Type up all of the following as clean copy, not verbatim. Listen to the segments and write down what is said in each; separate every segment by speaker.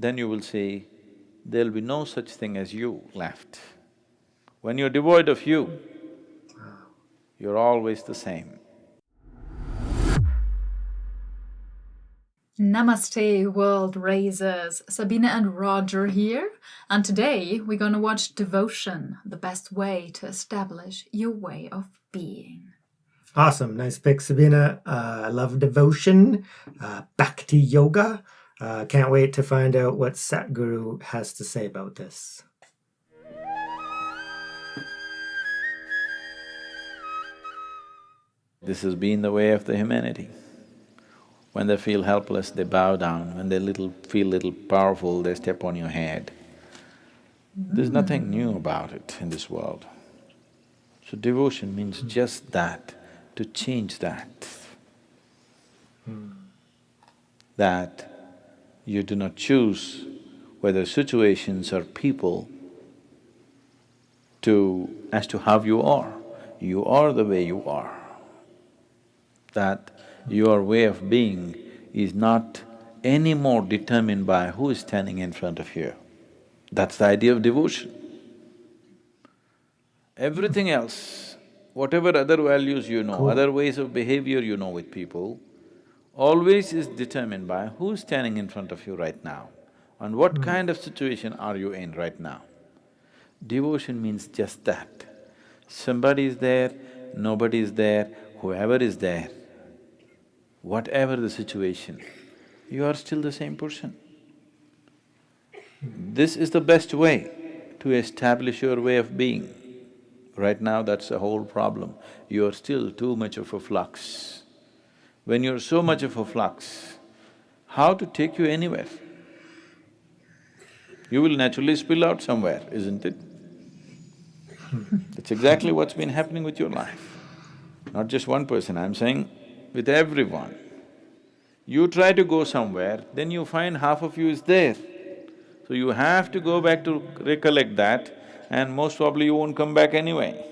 Speaker 1: then you will see there'll be no such thing as you left. When you're devoid of you, you're always the same.
Speaker 2: Namaste, world raisers. Sabine and Roger here, and today we're gonna watch Devotion, the best way to establish your way of being.
Speaker 3: Awesome, nice pick, Sabina. I love devotion, bhakti yoga. Can't wait to find out what Sadhguru has to say about this.
Speaker 1: This has been the way of the humanity. When they feel helpless, they bow down. When they feel little powerful, they step on your head. There's nothing new about it in this world. So devotion means just that, to change that. That you do not choose whether situations or people as to how you are. You are the way you are. That your way of being is not any more determined by who is standing in front of you. That's the idea of devotion. Everything else, whatever other values you know, other ways of behavior you know with people, always is determined by who's standing in front of you right now and what kind of situation are you in right now. Devotion means just that. Somebody is there, nobody is there, whoever is there, whatever the situation, you are still the same person. This is the best way to establish your way of being. Right now, that's the whole problem. You are still too much of a flux. When you're so much of a flux, how to take you anywhere? You will naturally spill out somewhere, isn't it? That's exactly what's been happening with your life. Not just one person, I'm saying with everyone. You try to go somewhere, then you find half of you is there. So you have to go back to recollect that, and most probably you won't come back anyway.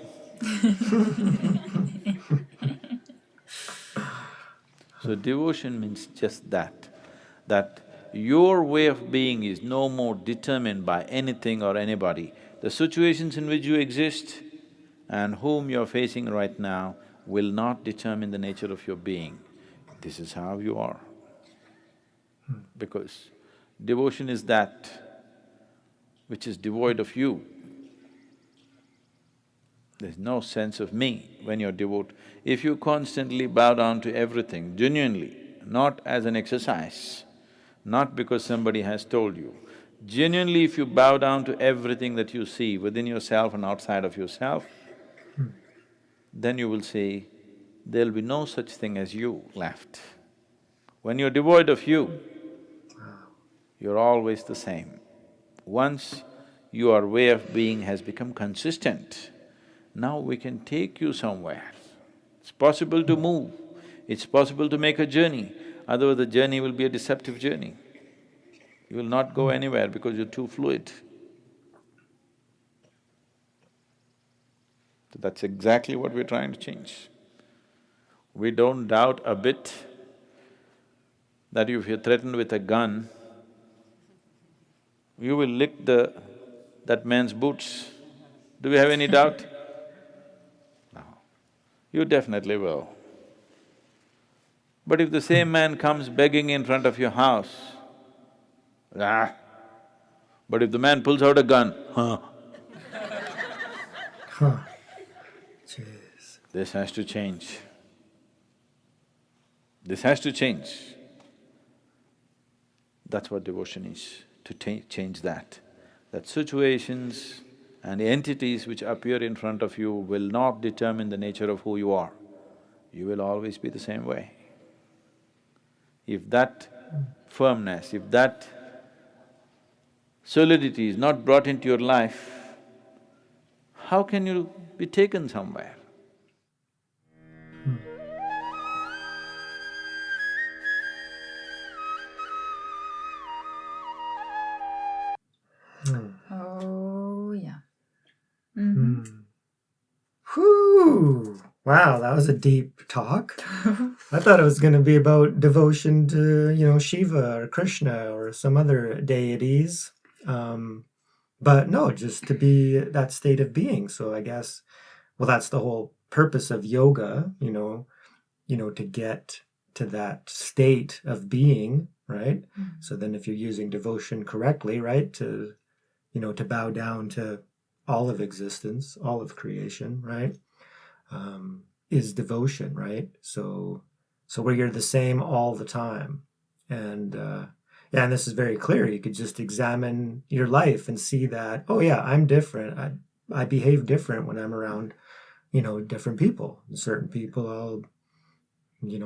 Speaker 1: So devotion means just that your way of being is no more determined by anything or anybody. The situations in which you exist and whom you're facing right now will not determine the nature of your being. This is how you are. Because devotion is that which is devoid of you. There's no sense of me when you're devout. If you constantly bow down to everything, genuinely, not as an exercise, not because somebody has told you, genuinely if you bow down to everything that you see within yourself and outside of yourself, then you will see there'll be no such thing as you left. When you're devoid of you, you're always the same. Once your way of being has become consistent, now we can take you somewhere. It's possible to move, it's possible to make a journey, otherwise the journey will be a deceptive journey. You will not go anywhere because you're too fluid. So that's exactly what we're trying to change. We don't doubt a bit that if you're threatened with a gun, you will lick that man's boots. Do we have any doubt? No. You definitely will. But if the same man comes begging in front of your house, ah, but if the man pulls out a gun,
Speaker 3: Jeez.
Speaker 1: this has to change. This has to change. That's what devotion is, to change that. That situations and entities which appear in front of you will not determine the nature of who you are. You will always be the same way. If that firmness, if that solidity is not brought into your life, how can you be taken somewhere?
Speaker 2: Oh, yeah.
Speaker 3: Whew! Wow, that was a deep talk. I thought it was going to be about devotion to, Shiva or Krishna or some other deities. But no, just to be that state of being. So I guess, well, that's the whole purpose of yoga, to get to that state of being, right? So then if you're using devotion correctly, right, to bow down to all of existence, all of creation, right, is devotion, right? So where you're the same all the time. And and this is very clear. You could just examine your life and see that, oh yeah, I'm different. I behave different when I'm around, different people. Certain people I'll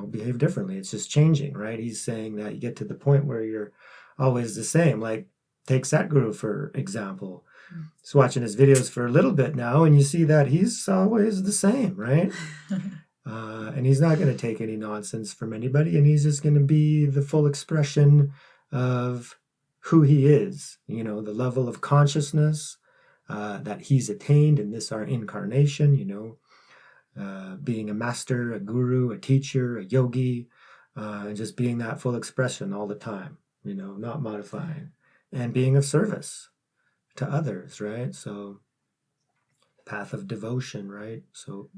Speaker 3: behave differently. It's just changing, right? He's saying that you get to the point where you're always the same. Like, take Sadhguru, for example. He's watching his videos for a little bit now, and you see that he's always the same, right? And he's not going to take any nonsense from anybody, and he's just going to be the full expression of who he is, the level of consciousness that he's attained in this our incarnation, being a master, a guru, a teacher, a yogi, and just being that full expression all the time, not modifying, and being of service to others, right? So, path of devotion, right? So,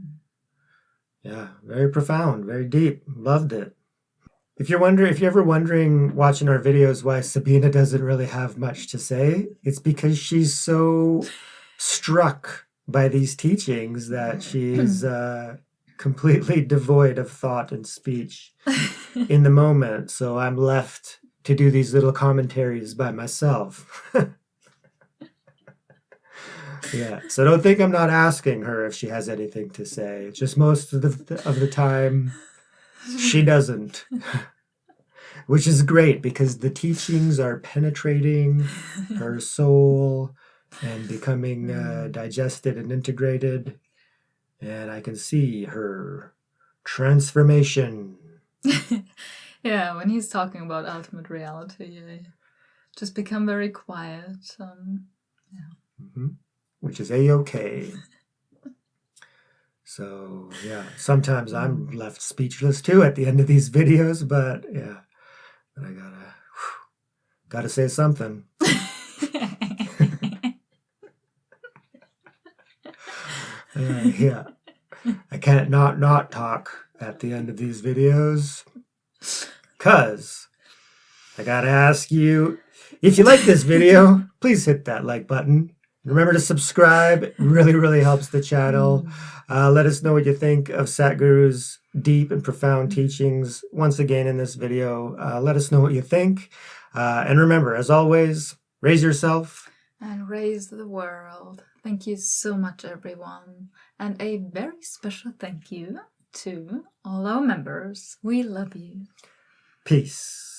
Speaker 3: yeah, very profound, very deep. Loved it. If you're ever wondering, watching our videos, why Sabine doesn't really have much to say, it's because she's so struck by these teachings that she's completely devoid of thought and speech in the moment. So I'm left to do these little commentaries by myself. Yeah, so don't think I'm not asking her if she has anything to say. It's just most of the time she doesn't, which is great because the teachings are penetrating her soul and becoming digested and integrated, and I can see her transformation.
Speaker 2: Yeah, when he's talking about ultimate reality, I just become very quiet.
Speaker 3: Which is a-okay. So, yeah, sometimes I'm left speechless too at the end of these videos, but yeah, but I gotta say something. Yeah, I can't not talk at the end of these videos, because I gotta ask you, if you like this video, please hit that like button. Remember to subscribe. It really, really helps the channel. Let us know what you think of Sadhguru's deep and profound teachings. Once again in this video, let us know what you think. And remember, as always, raise yourself.
Speaker 2: And raise the world. Thank you so much, everyone. And a very special thank you to all our members. We love you.
Speaker 3: Peace.